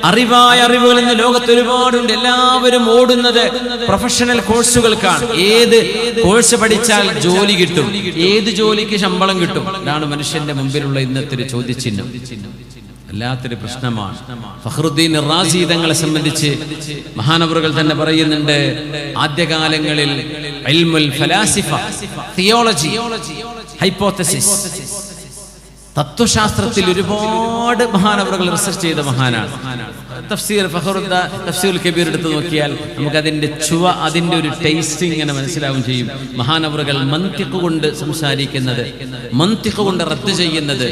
അറിവായ അറിവുകൾ ഇന്ന് ലോകത്ത് ഒരുപാടുണ്ട്. എല്ലാവരും ഓടുന്നത് പ്രൊഫഷണൽ കോഴ്സുകൾക്കാണ്. ഏത് കോഴ്സ് പഠിച്ചാൽ ജോലി കിട്ടും, ഏത് ജോലിക്ക് ശമ്പളം കിട്ടും, ഇതാണ് മനുഷ്യന്റെ മുമ്പിലുള്ള ഇന്നത്തെ ഒരു ചോദ്യചിഹ്നം. വല്ലാത്തൊരു പ്രശ്നമാണ്. ഫഖ്റുദ്ദീൻ റാസി തങ്ങളെ സംബന്ധിച്ച് മഹാനവറുകൾ തന്നെ പറയുന്നുണ്ട്, ആദ്യകാലങ്ങളിൽ ഇൽമുൽ ഫലാസിഫ, തിയോളജി, ഹൈപ്പോത്തസിസ്, തത്വശാസ്ത്രത്തിൽ ഒരുപാട് മഹാനവറുകൾ റിസർച്ച് ചെയ്ത മഹാനാണ്. തഫ്സീർ തഫ്സീറുൽ കബീർ എടുത്ത് നോക്കിയാൽ നമുക്ക് അതിന്റെ അതിന്റെ ഒരു ടേസ്റ്റ് ഇങ്ങനെ മനസ്സിലാവും ചെയ്യും. മഹാനവറുകൾ മന്തിഖ് കൊണ്ട് സംസാരിക്കുന്നത്, മന്തിഖ് കൊണ്ട് റദ്ദ് ചെയ്യുന്നത്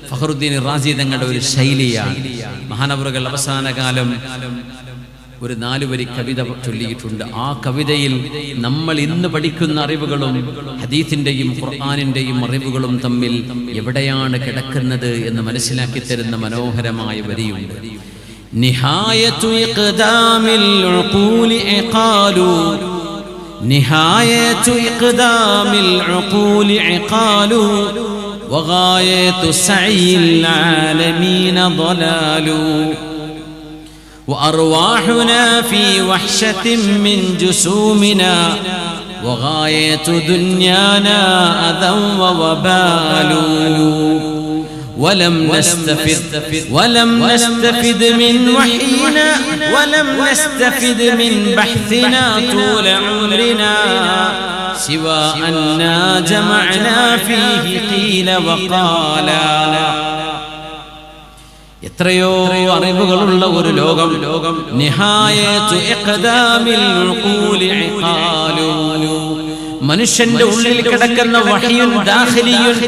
ഫഖ്റുദ്ദീൻ റാസി തങ്ങളുടെ ഒരു ശൈലിയാണ്. മഹാനവറുകൾ അവസാന കാലം ഒരു 4 വരി കവിത ചൊല്ലിയിട്ടുണ്ട്. ആ കവിതയിൽ നമ്മൾ ഇന്ന് പഠിക്കുന്ന അറിവുകളും ഹദീസിന്റെയും ഖുർആനിന്റെയും അറിവുകളും തമ്മിൽ എവിടെയാണ് കിടക്കുന്നത് എന്ന് മനസ്സിലാക്കി തരുന്ന മനോഹരമായ വരിയുണ്ട്. നിഹായതു ഇഖ്ദാമിൽ ഉഖൂലി ഇഖാലു, നിഹായതു ഇഖ്ദാമിൽ ഉഖൂലി ഇഖാലു, വഗായതു സഈൽ ആലമീന ളലാലു, وأرواحنا في وحشة من جسومنا، وغاية دنيانا أذى ووبال، ولم نستفد من وحينا، ولم نستفد من بحثنا طول عمرنا، سوى أننا جمعنا فيه قيل وقالا. എത്രയോ അറിവുകളുള്ള ഒരു ലോകം. നിഹായതു ഇഖ്ദാമിൽ ഉഖൂലി ഇഖാലു, മനുഷ്യന്റെ ഉള്ളിൽ കിടക്കുന്ന വഹ്യുൻ ദാഖിലിയുൻ,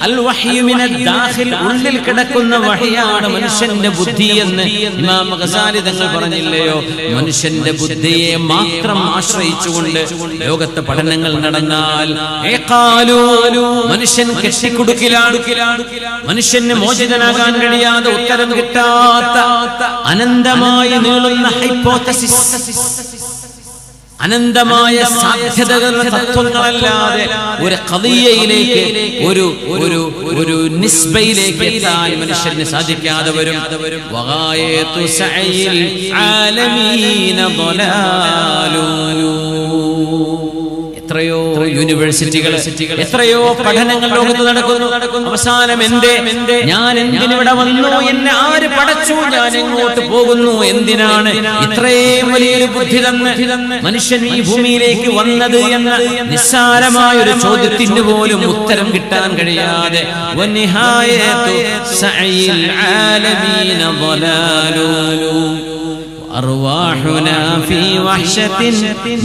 അൽ വഹ്യു മിനൽ ദാഖിൽ, ഉള്ളിൽ കിടക്കുന്ന വഹ്യാണ് മനുഷ്യന്റെ ബുദ്ധി എന്ന് ഇമാം ഗസാലി തങ്ങൾ പറഞ്ഞില്ലയോ? മനുഷ്യന്റെ ബുദ്ധിയെ മാത്രം ആശ്രയിച്ചുകൊണ്ട് ലോകത്തെ പഠനങ്ങൾ നടന്നാൽ മനുഷ്യൻ കെട്ടിക്കുടുക്കിലാണ്. മനുഷ്യന് മോചിതനാകാൻ കഴിയാതെ ഉത്തരം കിട്ടാത്ത അനന്തമായി നീളുന്ന ഹൈപ്പോത്തസിസ്, അനന്തമായ സാധ്യതകളുടെ തത്വങ്ങളല്ലാതെ ഒരു ഖദിയയിലേക്ക്, ഒരു നിസ്ബയിലേക്ക് എത്താൻ മനുഷ്യന് സാധിക്കാതെ വരും. വഗായതു സഈൽ ആലമീന ളലാലു. എത്രയോ യൂണിവേഴ്സിറ്റികൾ, എത്രയോ പഠനങ്ങൾ ലോകത്ത് നടക്കുന്നു. അവസാനം ഞാൻ എന്തിനിവിടെ വന്നു, എന്നെ ആര് പടച്ചു, ഞാൻ എങ്ങോട്ട് പോകുന്നു, എന്തിനാണ് ഇത്രയും വലിയൊരു ബുദ്ധി തന്ന് മനുഷ്യൻ ഈ ഭൂമിയിലേക്ക് വന്നത് എന്ന നിസ്സാരമായ ഒരു ചോദ്യത്തിന് പോലും ഉത്തരം കിട്ടാൻ കഴിയാതെ വനിഹായതു സഈൽ ആലമീന ളലാലു, أرواحنا في وحشة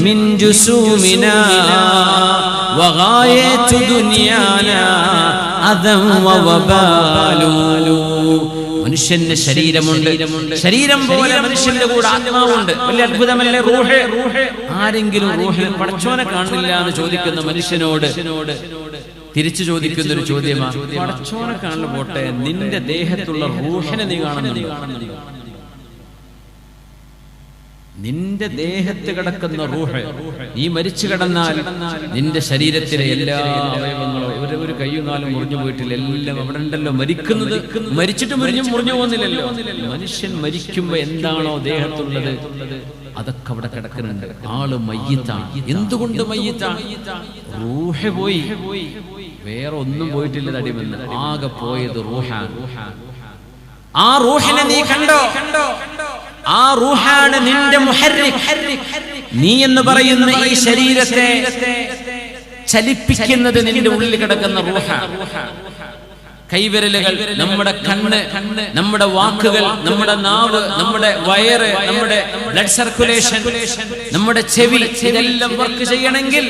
من جسومنا، وغاية دنيانا أذى ووبال. മനുഷ്യന്റെ ശരീരമുണ്ട്, ശരീരം പോലെ മനുഷ്യന്റെ കൂടെ ആത്മാവുണ്ട്. വലിയ അത്ഭുതമല്ലേ റൂഹ്? ആരെങ്കിലും റൂഹിനെ പടച്ചോനെ കാണില്ല എന്ന് ചോദിക്കുന്ന മനുഷ്യനോട് തിരിച്ചു ചോദിക്കുന്ന ഒരു ചോദ്യമാണ്, പടച്ചോനെ കാണുന്ന പോട്ടെ, നിന്റെ ദേഹത്തുള്ള റൂഹിനെ നീ കാണുന്നുണ്ടോ? നിന്റെ ദേഹത്ത് കിടക്കുന്ന റൂഹ്, നീ മരിച്ചു കിടന്നാൽ നിന്റെ ശരീരത്തിലെ എല്ലാ അവയവങ്ങളും, ഒരു കയ്യും കാലും മുറിഞ്ഞു പോയിട്ടില്ല, എല്ലാം അവിടെ ഉണ്ടല്ലോ. മരിക്കുന്നത്, മരിച്ചിട്ട് മുറിഞ്ഞു പോകുന്നില്ലല്ലോ. മനുഷ്യൻ മരിക്കുമ്പോ എന്താണോ ദേഹത്തുള്ളത് അതൊക്കെ അവിടെ കിടക്കുന്നുണ്ട്. ആള് മയ്യിത്താണ്. എന്തുകൊണ്ട് മയ്യിത്താണ്? റൂഹ് പോയി, വേറെ ഒന്നും പോയിട്ടില്ല. തടിമെന്ന് ആകെ പോയത് റൂഹാണ്. ആ റൂഹിനെ നീ കണ്ടോ? ആ റൂഹാണ് നിന്റെ മുഹർരിക്. നീ എന്ന് പറയുന്ന ഈ ശരീരത്തെ ചലിപ്പിക്കുന്നത് നിന്റെ ഉള്ളിൽ കിടക്കുന്ന റൂഹാണ്. കൈവിരലുകൾ, നമ്മുടെ കണ്ണ്, നമ്മുടെ വാക്കുകൾ, നമ്മുടെ നാവ്, നമ്മുടെ വയറ്, നമ്മുടെ ബ്ലഡ് സർക്കുലേഷൻ, നമ്മുടെ ചെവി, ഇതെല്ലാം വർക്ക് ചെയ്യണമെങ്കിൽ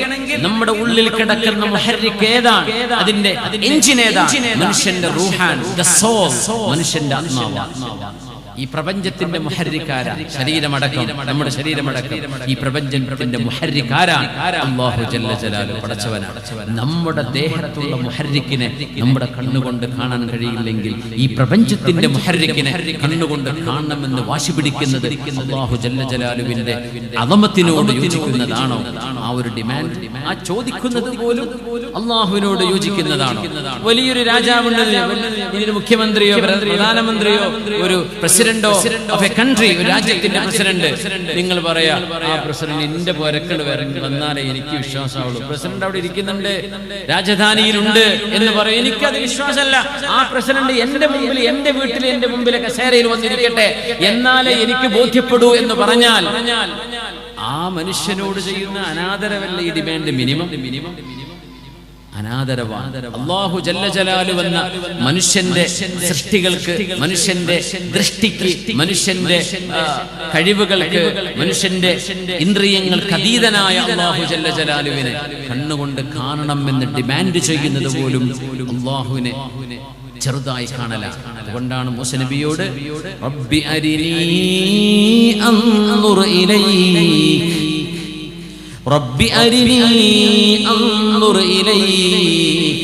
നമ്മുടെ ഉള്ളിൽ കിടക്കുന്ന മുഹർരിക് ഏതാണ്? അതിന്റെ എഞ്ചിൻ ഏതാണ്? മനുഷ്യന്റെ റൂഹാൻ, ദ സോൾ, മനുഷ്യന്റെ ആത്മാവ്. ഈ പ്രപഞ്ചത്തിന്റെ മുഹർരിക്കാരാ ശരീരമടക്കം, നമ്മുടെ ശരീരമടക്കം ഈ പ്രപഞ്ചത്തിന്റെ മുഹർരിക്കാരാ അല്ലാഹു ജല്ല ജലാലുഹു, പടച്ചവനാണ്. നമ്മുടെ ദേഹത്തുള്ള മുഹർരിക്കിനെ നമ്മുടെ കണ്ണുകൊണ്ട് കാണാൻ കഴിയില്ലെങ്കിൽ ഈ പ്രപഞ്ചത്തിന്റെ മുഹർരിക്കിനെ കണ്ണുകൊണ്ട് കാണണമെന്ന് വാശി പിടിക്കുന്നത് അല്ലാഹു ജല്ല ജലാലുവിന്റെ അദമത്തിനോട് യോജിക്കുന്നതാണോ? ആ ഒരു ഡിമാൻഡ്, ആ ചോദിക്കുന്നത് പോലും അല്ലാഹുവിനോട് യോജിക്കുന്നതാണോ? വലിയൊരു രാജാവുണ്ട്, ഇനി മുഖ്യമന്ത്രിയോ പ്രധാനമന്ത്രിയോ ഒരു പ്രസിഡന്റോ ഓഫ് എ കൺട്രി, ഒരു രാജ്യത്തിന്റെ പ്രസിഡന്റ്, നിങ്ങൾ പറയാ ആ പ്രസിഡന്റ് എന്റെ പോരക്കൾ വന്നാലേ എനിക്ക് വിശ്വാസമാവുള്ളൂ. പ്രസിഡന്റ് അവിടെ ഇരിക്കുന്നുണ്ട്, രാജധാനിയിലുണ്ട് എന്ന് പറയും, എനിക്കത് വിശ്വാസമല്ല. ആ പ്രസിഡന്റ് എന്റെ മുമ്പിൽ, എന്റെ വീട്ടിൽ, എന്റെ മുമ്പിലെ കസേരയിൽ വന്നിരിക്കട്ടെ, എന്നാലേ എനിക്ക് ബോധ്യപ്പെടൂ എന്ന് പറഞ്ഞാൽ ആ മനുഷ്യനോട് ചെയ്യുന്ന അനാദരവല്ല ഈ ഡിമാൻഡ്? മിനിമം അനാദരവാണ്. അല്ലാഹു ജല്ല ജലാലു എന്ന മനുഷ്യന്റെ സൃഷ്ടികൾക്ക്, മനുഷ്യന്റെ ദൃഷ്ടിക്ക്, മനുഷ്യന്റെ കഴിവുകൾക്ക്, മനുഷ്യന്റെ ഇന്ദ്രിയങ്ങൾക്ക് അതീതനായ അല്ലാഹു ജല്ല ജലാലുവിനെ കണ്ണുകൊണ്ട് കാണണമെന്ന് ഡിമാൻഡ് ചെയ്യുന്നത് പോലും അല്ലാഹുവിനെ ചെറുതായി കാണലാണ്. അതുകൊണ്ടാണ് മൂസ നബിയോട് റബ്ബി അരിനീ അൻദുർ ഇലൈക്, റബ്ബി അരിനീ അൻദുർ ഇലൈക്,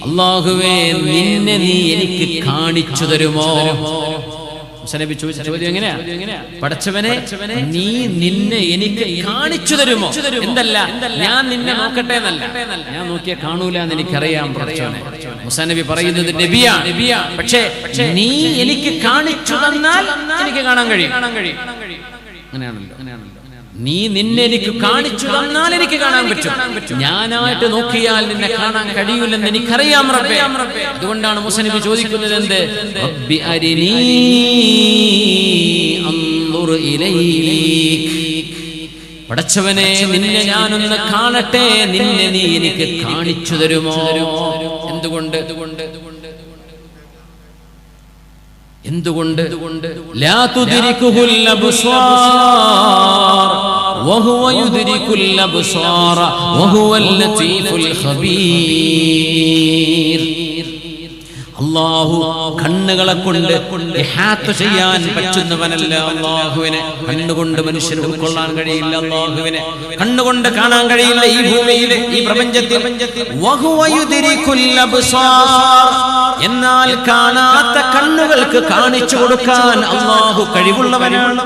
അല്ലാഹുവേ നിന്നെ നീ എനിക്ക് കാണിച്ചു തരുമോ? മൂസ നബി ചോദിച്ച ചോദ്യം എങ്ങനെയാ? പടച്ചവനെ നീ നിന്നെ എനിക്ക് കാണിച്ചു തരുമോ? എന്തല്ല, ഞാൻ നിന്നെ നോക്കട്ടെ എന്നല്ല, ഞാൻ നോക്കിയാ കാണൂല എന്ന് എനിക്കറിയാം പടച്ചവനെ. മൂസ നബി പറയുന്നത് നബിയാണ്, പക്ഷേ നീ എനിക്ക് കാണിച്ചു തന്നാൽ എനിക്ക് കാണാൻ കഴിയും. അങ്ങനെയാണല്ലോ. നീ നിന്നെ എനിക്ക് കാണിച്ചു തന്നാൽ എനിക്ക് കാണാൻ പറ്റും. ഞാനായിട്ട് നോക്കിയാൽ നിന്നെ കാണാൻ കഴിയൂലെന്ന് എനിക്കറിയാം റബ്ബേ. അതുകൊണ്ടാണ് മൂസ നബി ചോദിക്കുന്നത് എന്ത്? റബ്ബി അരിനീ അൻദുർ ഇലൈക്, പടച്ചവനെ നിന്നെ ഞാനൊന്ന് കാണട്ടെ, നിന്നെ നീ എനിക്ക് കാണിച്ചു തരുമോ? എന്തുകൊണ്ട് ലാ തുദ്രികുൽ അബ്സാർ വഹുവ യുദ്രികുൽ അബ്സാർ വഹുവൽ ലതീഫുൽ ഖബീർ. അല്ലാഹു കണ്ണുകളെ കൊണ്ട് ഇഹാത്ത് ചെയ്യാൻ പറ്റുന്നവനല്ല. അല്ലാഹുവിനെ കണ്ണുകൊണ്ട് മനുഷ്യന് ഉൾക്കൊള്ളാൻ കഴിയില്ല. അല്ലാഹുവിനെ കണ്ണുകൊണ്ട് കാണാൻ കഴിയില്ല ഈ ഭൂമിയിൽ, ഈ പ്രപഞ്ചത്തിൽ. വഹുവ യുദ്രികുൽ അബ്സാർ, എന്നാൽ കാണാത്ത കണ്ണുകൾക്ക് കാണിച്ചു കൊടുക്കാൻ അല്ലാഹു കഴിവുള്ളവനാണ്.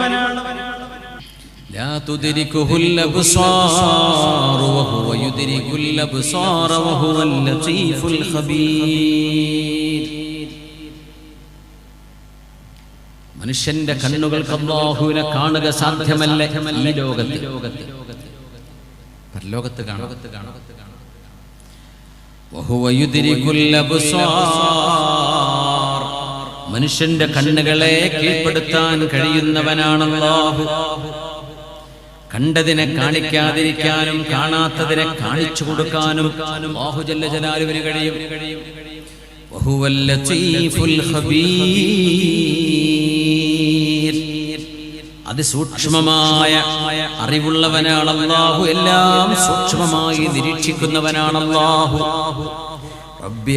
ലാ തുദ്രികുൽ അബ്സാർ വഹുവ യുദ്രികുൽ അബ്സാർ വഹുവൽ ലതീഫുൽ ഖബീർ. മനുഷ്യന്റെ കണ്ണുകൾക്ക് അല്ലാഹുവിനെ കാണുക സാധ്യമല്ല ഈ ലോകത്ത്. പരലോകത്ത് കാണുക. വഹുവ യുദ്രികുൽ അബ്സാർ, മനുഷ്യന്റെ കണ്ണുകളെ കീഴ്പ്പെടുത്താൻ കഴിയുന്നവനാണ് അല്ലാഹു. കണ്ടതിനെ കാണിക്കാതിരിക്കാനും കാണാത്തതിനെ കാണിച്ചു കൊടുക്കാനും അല്ലാഹു ജല്ല ജലാലുവിന് കഴിയും. വഹുവൽ ലതീഫുൽ ഖബീർ, അതിസൂക്ഷ്മമായ അറിവുള്ളവനാണ് അല്ലാഹു. എല്ലാം സൂക്ഷ്മമായി നിരീക്ഷിക്കുന്നവനാണ് അല്ലാഹു. റബ്ബി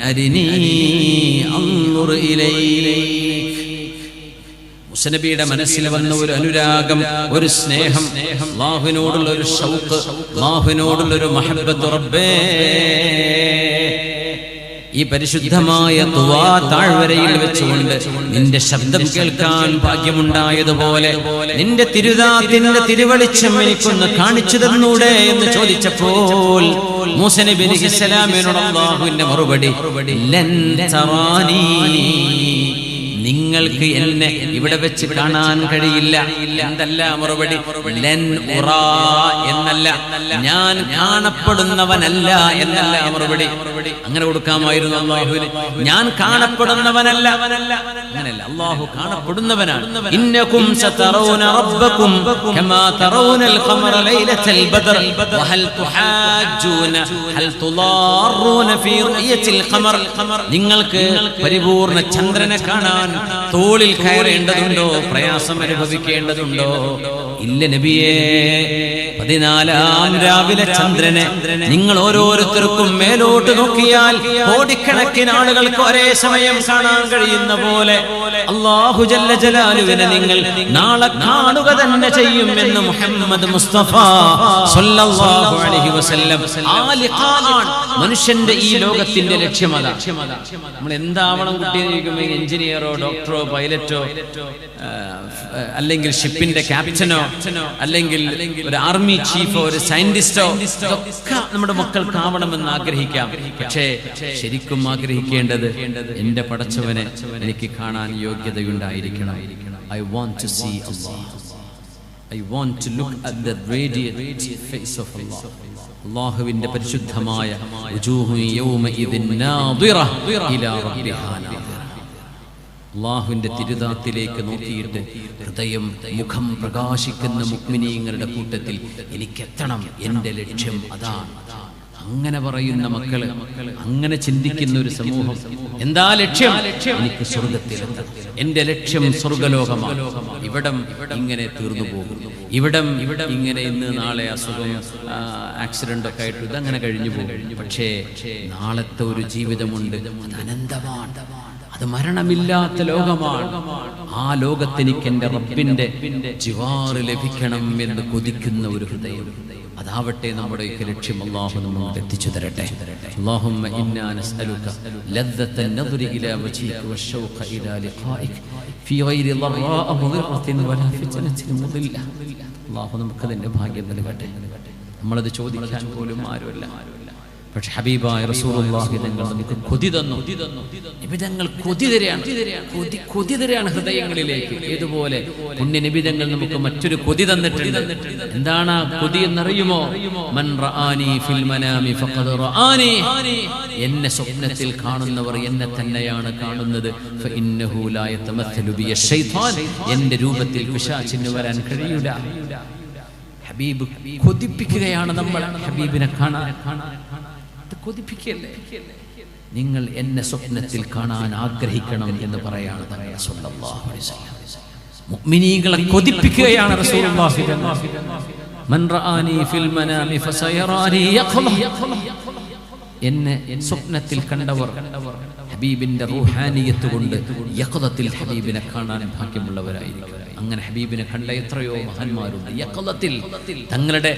അരിനീ അൻദുർ ഇലൈക്. മൂസ നബിയുടെ മനസ്സിൽ വന്ന ഒരു അനുരാഗം, ഒരു സ്നേഹം, അല്ലാഹുവിനോടുള്ള ഒരു ഷൗഖ്, അല്ലാഹുവിനോടുള്ള ഒരു മഹബ്ബത്ത്. റബ്ബേ, ഈ പരിശുദ്ധമായ തുവാ താഴ്വരയിൽ വെച്ചുകൊണ്ട് നിന്റെ ശബ്ദം കേൾക്കാൻ ഭാഗ്യമുണ്ടായതുപോലെ നിന്റെ തിരുദാത്തിന്റെ തിരുവെളിച്ചം എനിക്കൊന്ന് കാണിച്ചു തന്നൂടെ എന്ന് ചോദിച്ചപ്പോൾ മൂസ നബി അലൈഹിസ്സലാമിനോട് അല്ലാഹുവിന്റെ മറുപടി ലൻ തറാനീ, നിങ്ങൾക്ക് എന്നെ ഇവിടെ വെച്ച് കാണാൻ കഴിയില്ല. എന്തല്ല മറുപടി? ലൻ ഉറാ എന്നല്ല, ഞാൻ കാണപ്പെടുന്നവനല്ല എന്നല്ല മറുപടി. അങ്ങനെ കൊടുക്കാമായിരുന്നു അല്ലാഹുവിന്. ഞാൻ കാണപ്പെടുന്നവനല്ല, അങ്ങനെയല്ല, അല്ലാഹു കാണപ്പെടുന്നവനാണ്. ഇന്നകും സതറൂന റബ്ബകും കമാ തറൂനൽ ഖമറ ലൈലത്തൽ ബദർ വഹൽ തുഹാജ്ജൂന ഹൽ തുളാറൂന ഫീ റുയത്തിൽ ഖമർ. നിങ്ങൾക്ക് പരിപൂർണ്ണ ചന്ദ്രനെ കാണാൻ തോളിൽ കയറേണ്ടതുണ്ടോ? പ്രയാസം അനുഭവിക്കേണ്ടതുണ്ടോ? ഇല്ല നബിയേ. 14-ാം രാവിലെ ചന്ദ്രനെ നിങ്ങൾ ഓരോരുത്തർക്കും മേലോട്ട് നോക്കിയാൽ കോടിക്കണക്കിന് ആളുകൾക്ക് ഒരേ സമയം കാണാൻ കഴിയുന്ന പോലെ അല്ലാഹു ജല്ല ജലാലുവിനെ നിങ്ങൾ നാളെ കാണുക തന്നെ ചെയ്യും എന്ന് മുഹമ്മദ് മുസ്തഫ സ്വല്ലല്ലാഹു അലൈഹി വസല്ലം. ആ ലിഖാഅൻ മനുഷ്യന്റെ ഈ ലോകത്തിന്റെ ലക്ഷ്യമതാ. നമ്മൾ എന്താവണം കുട്ടിയെന്ന് എഞ്ചിനീയറോ ഡോക്ടറോ പൈലറ്റോ അല്ലെങ്കിൽ ഷിപ്പിന്റെ ക്യാപ്റ്റനോ അല്ലെങ്കിൽ ഒരു ആർമി ചീഫോ ഒരു സയന്റിസ്റ്റോ ഒക്കെ നമ്മുടെ മക്കൾക്കാവണമെന്ന് ആഗ്രഹിക്കാം. പക്ഷേ ശരിക്കും ആഗ്രഹിക്കേണ്ടത് എന്റെ പടച്ചവനെ എനിക്ക് കാണാൻ യോഗ്യതയുണ്ടായിരിക്കണം. I want to see Allah. I want to look at the radiant face of Allah. അല്ലാഹുവിന്റെ പരിശുദ്ധമായ വജൂഹു യൗമഇദിൻ നാദിറ ഇലാ റബ്ബിഹാ നാദിറ. അല്ലാഹുവിന്റെ തിരുദാത്തിലേക്ക് നോക്കിയിട്ട് ഹൃദയം മുഖം പ്രകാശിക്കുന്ന മുഅ്മിനീങ്ങളുടെ കൂട്ടത്തിൽ എനിക്കെത്തണം, എൻ്റെ ലക്ഷ്യം അതാണ്. അങ്ങനെ പറയുന്ന മക്കള്, അങ്ങനെ ചിന്തിക്കുന്ന ഒരു സമൂഹം. എന്താ ലക്ഷ്യം? എനിക്ക് സ്വർഗത്തിലെത്തണം, എന്റെ ലക്ഷ്യം സ്വർഗലോകമാണ്. ഇവിടം ഇങ്ങനെ തീർന്നു പോകും, ഇവിടം ഇങ്ങനെ ഇന്ന് നാളെ അസുഖം ആക്സിഡന്റ് ഒക്കെ ആയിട്ട് ഇതങ്ങനെ കഴിഞ്ഞു പോകും. പക്ഷേ നാളത്തെ ഒരു ജീവിതമുണ്ട്, അത് അനന്തമാണ്, അത് മരണമില്ലാത്ത ലോകമാണ്. ആ ലോകത്തെനിക്ക് എൻ്റെ റബ്ബിന്റെ ജിവാറ് ലഭിക്കണം എന്ന് കൊതിക്കുന്ന ഒരു ഹൃദയം, അതാവട്ടെ നമ്മുടെ ലക്ഷ്യം. അല്ലാഹു നമ്മെ എത്തിച്ചു തരട്ടെ. അല്ലാഹുമ്മ ഇന്നാ നസ്അലുക ലദ്ദത്തൻ നദ്രി ഇലാ വജ്ഹിക വശൗഖ ഇലാ ലിഖാഇക ഫീ ഗൈരി ളറാഅ മുദിറത്തിൻ വലാ ഫിത്നത്തിൻ മുദില്ല. അല്ലാഹു നമുക്ക് അതിന്റെ ഭാഗ്യം നൽകട്ടെ. നമ്മളത് ചോദിക്കാൻ പോലും ആരുമില്ല. പക്ഷെ ഹബീബായ റസൂലുള്ളാഹി തങ്ങൾ നമുക്ക് കൊതി തന്നു. നിബിതങ്ങൾ കൊതി തരാണ് ഹൃദയങ്ങളിലേക്ക്. ഏതുപോലെ പുണ്യ നിബിതങ്ങൾ നമുക്ക് മറ്റൊരു കൊതി തന്നിട്ടുണ്ട്. എന്താണ് കൊതി എന്നറിയുമോ? മൻ റആനി ഫിൽ മനാമി ഫഖദ് റആനി. എന്നെ സ്വപ്നത്തിൽ കാണുന്നവർ എന്നെ തന്നെയാണ് കാണുന്നത്. ഫഇന്നഹു ലാ യതമസ്സലു ബി ശൈത്താൻ. എന്റെ രൂപത്തിൽ പിശാചിന് വരാൻ കഴിയില്ല. ഹബീബ് കൊതിപ്പിക്കുകയാണ് നമ്മൾ ഹബീബിനെ കാണാൻ. കൊതിപ്പിക്കല്ലേ, നിങ്ങൾ എന്നെ സ്വപ്നത്തിൽ കാണാൻ ആഗ്രഹിക്കണം എന്ന് പറയാണ് റസൂലുള്ളാഹി സ്വല്ലല്ലാഹു അലൈഹി വസല്ലം. മുഅ്മിനീങ്ങളെ കൊതിപ്പിക്കുകയാണ് റസൂലുള്ളാഹി. മൻ റആനി ഫിൽ മനാമി ഫസയറാനി യഖ്ള. എന്നെ സ്വപ്നത്തിൽ കണ്ടവർ ഹബീബിന്റെ റൂഹാനിയത്ത് കൊണ്ട് യഖ്ളത്തിൽ ഹബീബിനെ കാണാൻ ഭാഗ്യമുള്ളവരായിരിക്കും. അങ്ങനെ ഹബീബിനെ കണ്ട എത്രയോ മഹാന്മാരുണ്ട്. യഖ്ളത്തിൽ തങ്ങളുടെ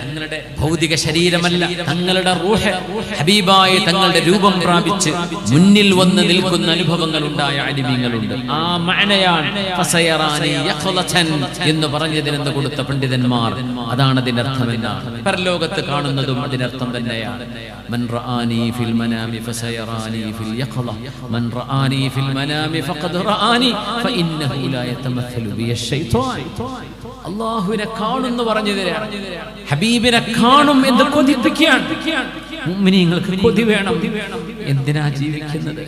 ഭൗതിക ശരീരമല്ല, തങ്ങളുടെ റൂഹ് ഹബീബായ തങ്ങളുടെ രൂപം പ്രാപിച്ച് മുന്നിൽ വന്ന് നിൽക്കുന്ന അനുഭവങ്ങൾ ഉണ്ടായ അലിമീങ്ങളുണ്ട്. ആ മഅനയാണ് ഫസയറാനി യഖ്ളതൻ എന്ന് പറഞ്ഞതിനെന്ന് കൊടുത്ത പണ്ഡിതന്മാർ. അതാണ് അതിന്റെ അർത്ഥം. എന്നാണ് പരലോകത്ത് കാണുന്നതും അതിനർത്ഥം തന്നെയാണ്. മൻ റആനി ഫിൽ മനാമി ഫസയറാനി ഫിൽ യഖ്ള മൻ റആനി ഫിൽ മനാമി ഫഖദ് റആനി ഫഇന്നഹു ലാ യതമസ്സലു ബി ശൈത്താൻ. അല്ലാഹുവിനെ കാണുന്നു പറഞ്ഞു തരാണ്. ഹബീബിനെ കാണും എന്ന് കൊതിപ്പിക്കുകയാണ്. മുഅ്മിനീങ്ങൾക്ക് കൊതി വേണം. എന്തിനാ ജീവിക്കുന്നത്?